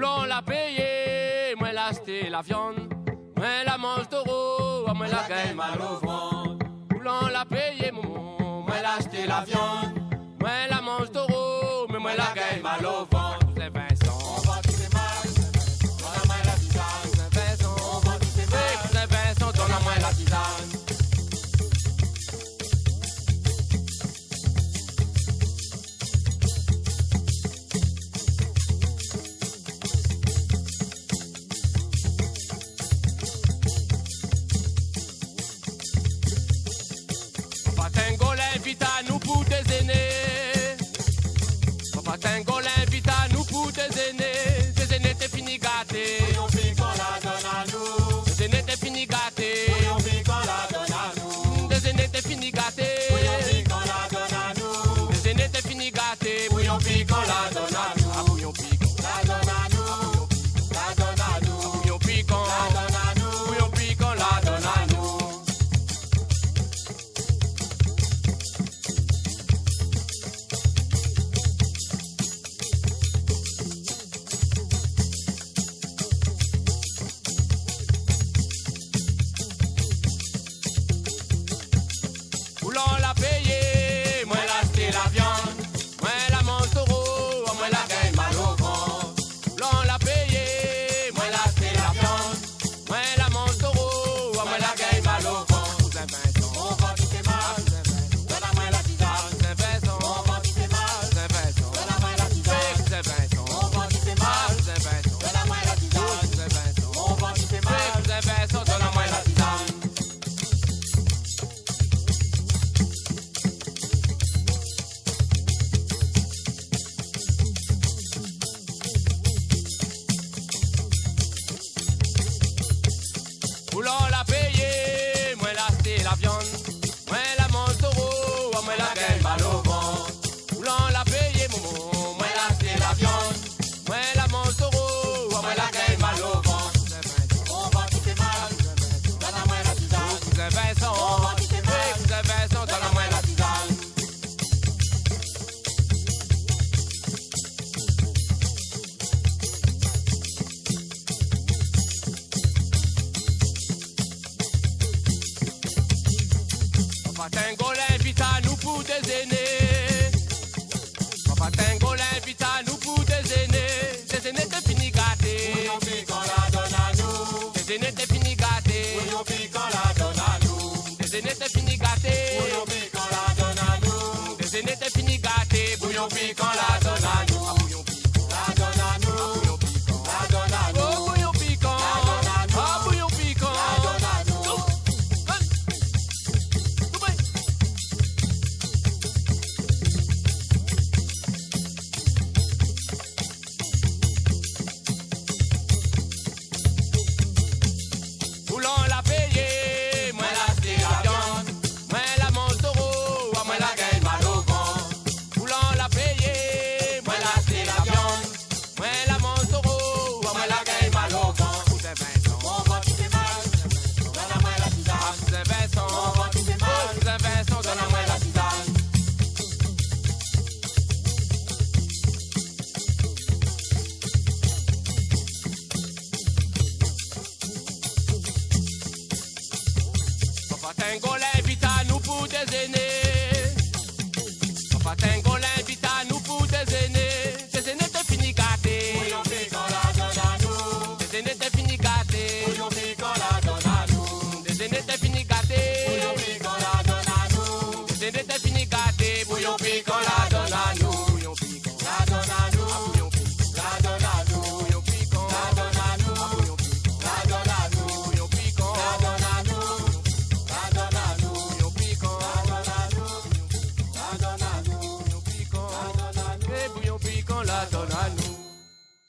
Boulon l'a payé, moi l'a acheté la viande. Moi la mange taureau, moi la gagne mal au ventre. Boulon l'a payé, maman, moi l'a acheté la viande. Moi la mange taureau, mais moi la gagne mal au ventre. C'est Vincent. On va tous les mal, donne-moi la tisane. C'est Vincent. On va tous les mal, C'est Vincent, donne-moi la tisane. Papa Tingo l'invite à nous pour des aînés. Papa Tingo l'invite à nous pour des aînés. Des aînés t'es fini gâtés. Oui, on fait qu'on la donne à nous. Des aînés t'es fini gâtés. Oui, on fait qu'on la donne à nous. Des aînés t'es fini gâtés. Oui, on fait qu'on la donne à nous. Des aînés t'es fini gâtés. Bouillon piquant, la donne à nous. Ah, bouillon piquant. La donne à nous. La donne à nous. Bouillon piquant. La donne à nous. Bouillon piquant, la donne à nous. Boulon l'a payé, moi l'a acheté la viande. Moi la mange taureau, moi la gagne mal au ventre. Boulon l'a payé, moi l'a acheté la viande. Moi la mange taureau, moi la gagne mal au ventre. C'est Vincent. On va tous les mal, donne-moi la tisane. C'est Vincent. On va tous les mal, C'est Vincent. donne-moi la tisane. C'est Vincent. On va tous les mal, C'est Vincent. donne-moi la tisane. C'est Vincent. On va tous les mal, C'est Vincent, donne-moi la tisane. Boulon l'a payé, moi l'a acheté la viande. Moi la mange taureau, moi la gagne mal au ventre. Boulon l'a payé, maman, moi l'a acheté la viande. Moi la mange taureau, moi la gagne mal au ventre. C'est Vincent. on va tous les mal, donne-moi la tisane. C'est Vincent. On va tous les mal, C'est Vincent, donne-moi la tisane. Papa Tingo l'invite à nous pour des aînés. Papa Tingo l'invite à nous pour des aînés. Des aînés t'es fini gâtés. Bouillon piquant, la donne à nous. Des aînés t'es fini gâtés. Bouillon piquant, la donne à nous. Des aînés t'es fini gâtés. Bouillon piquant, la donne à nous. Des aînés t'es fini gâtés. Bouillon piquant, la